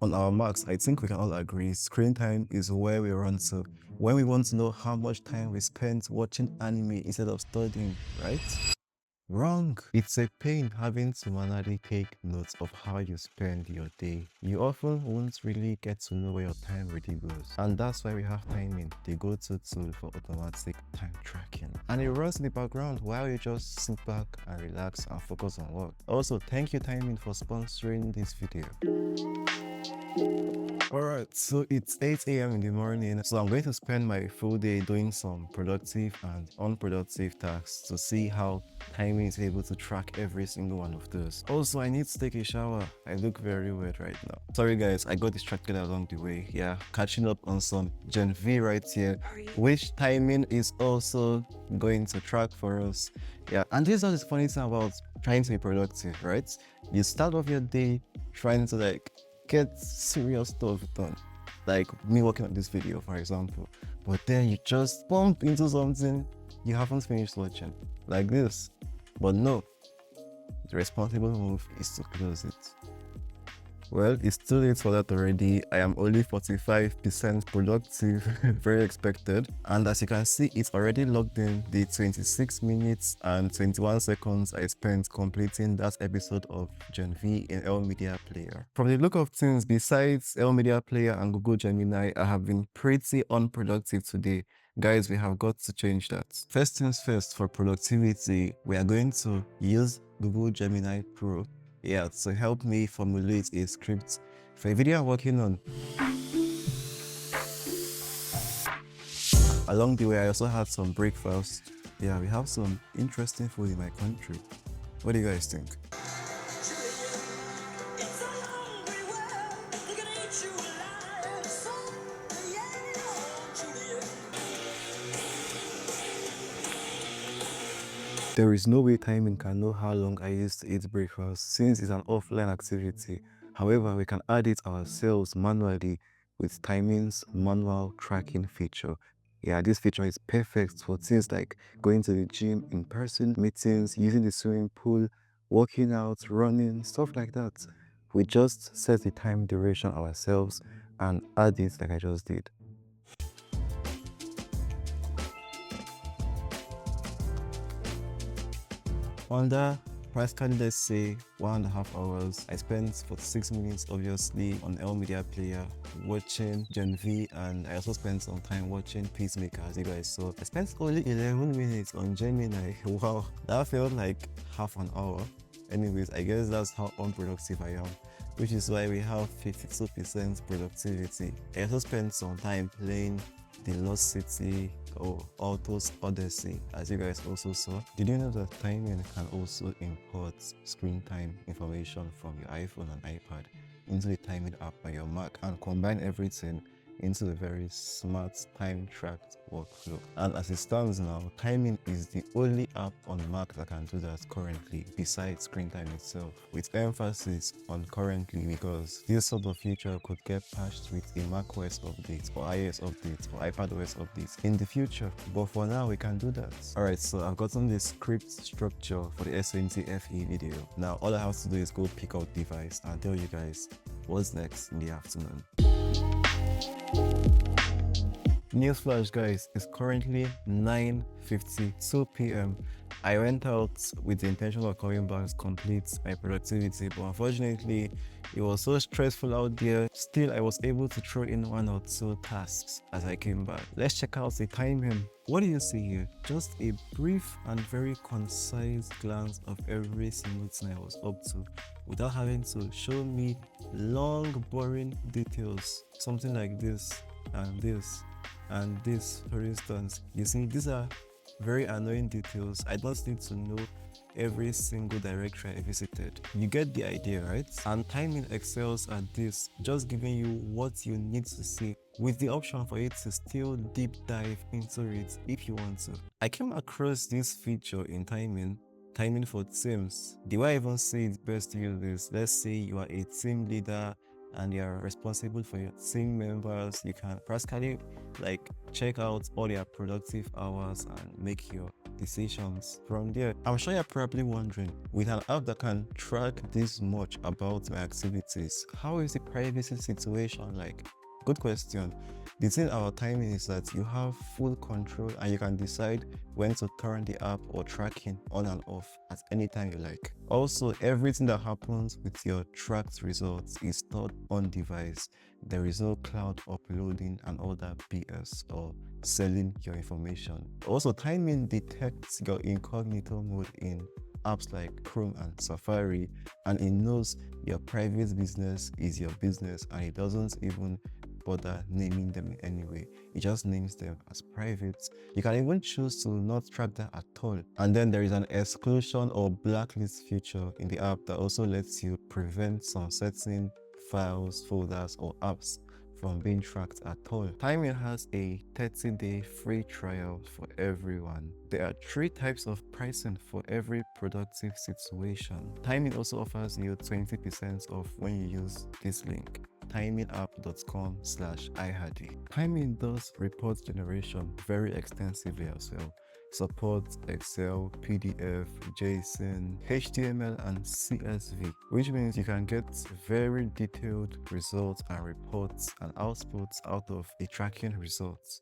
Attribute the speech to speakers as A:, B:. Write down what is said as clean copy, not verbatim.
A: On our marks, I think we can all agree screen time is where we run to when we want to know how much time we spent watching anime instead of studying, right? Wrong! It's a pain having to manually take notes of how you spend your day. You often won't really get to know where your time really goes. And that's why we have timing, the go-to tool for automatic time tracking. And it runs in the background while you just sit back and relax and focus on work. Also, thank you Timing for sponsoring this video. Alright, so it's 8 a.m. in the morning, so I'm going to spend my full day doing some productive and unproductive tasks to see how timing is able to track every single one of those. Also, I need to take a shower. I look very weird right now. Sorry guys, I got distracted along the way. Yeah, catching up on some Gen V right here, which timing is also going to track for us. Yeah, and this is the funny thing about trying to be productive, right? You start off your day trying to get serious stuff done, like me working on this video for example, but then you just bump into something you haven't finished watching, like this. But no, the responsible move is to close it. Well, it's too late for that already. I am only 45% productive, very expected. And as you can see, it's already logged in the 26 minutes and 21 seconds I spent completing that episode of Gen V in L Media Player. From the look of things, besides L Media Player and Google Gemini, I have been pretty unproductive today. Guys, we have got to change that. First things first, for productivity, we are going to use Google Gemini Pro, yeah, to help me formulate a script for a video I'm working on. Along the way, I also had some breakfast. Yeah, we have some interesting food in my country. What do you guys think? There is no way timing can know how long I used to eat breakfast since it's an offline activity. However, we can add it ourselves manually with timing's manual tracking feature. Yeah, this feature is perfect for things like going to the gym in person, meetings, using the swimming pool, working out, running, stuff like that. We just set the time duration ourselves and add it like I just did. Under practically, let's say 1.5 hours, I spent 46 minutes obviously on L Media Player watching Gen V, and I also spent some time watching Peacemaker, as you guys saw. I spent only 11 minutes on Gemini. Wow, that felt like half an hour. Anyways, I guess that's how unproductive I am, which is why we have 52% productivity. I also spent some time playing The Lost City or Autos Odyssey, as you guys also saw. Did you know that timing can also import screen time information from your iPhone and iPad into the timing app by your Mac and combine everything into a very smart time-tracked workflow? And as it stands now, timing is the only app on Mac that can do that currently, besides screen time itself, with emphasis on currently, because this sort of feature could get patched with a macOS update or iOS update or iPadOS update in the future, but for now we can do that. Alright, so I've gotten the script structure for the S20FE video. Now all I have to do is go pick out the device and tell you guys what's next in the afternoon. Newsflash guys, it's currently 9:52 p.m. I went out with the intention of coming back to complete my productivity, but unfortunately it was so stressful out there. Still, I was able to throw in 1 or 2 tasks as I came back. Let's check out the timing. What do you see here? Just a brief and very concise glance of every single thing I was up to, without having to show me long boring details. Something like this and this and this, for instance. You see, these are very annoying details. I don't need to know every single directory I visited. You get the idea, right? And timing excels at this, just giving you what you need to see, with the option for you to still deep dive into it if you want to. I came across this feature in timing for teams. The way I even say it best to use this, let's say you are a team leader and you're responsible for your team members. You can practically like check out all their productive hours and make your decisions from there. I'm sure you're probably wondering, with an app that can track this much about my activities, how is the privacy situation like? Good question. The thing about timing is that you have full control and you can decide when to turn the app or tracking on and off at any time you like. Also, everything that happens with your tracked results is stored on device. There is no cloud uploading and all that BS or selling your information. Also, timing detects your incognito mode in apps like Chrome and Safari, and it knows your private business is your business and it doesn't even bother naming them in any way. It just names them as private. You can even choose to not track that at all. And then there is an exclusion or blacklist feature in the app that also lets you prevent some certain files, folders, or apps from being tracked at all. Timing has a 30-day free trial for everyone. There are 3 types of pricing for every productive situation. Timing also offers you 20% off when you use this link, timingapp.com/iHaadi. Timing does report generation very extensively as well. Supports Excel, PDF, JSON, HTML, and CSV, which means you can get very detailed results and reports and outputs out of the tracking results.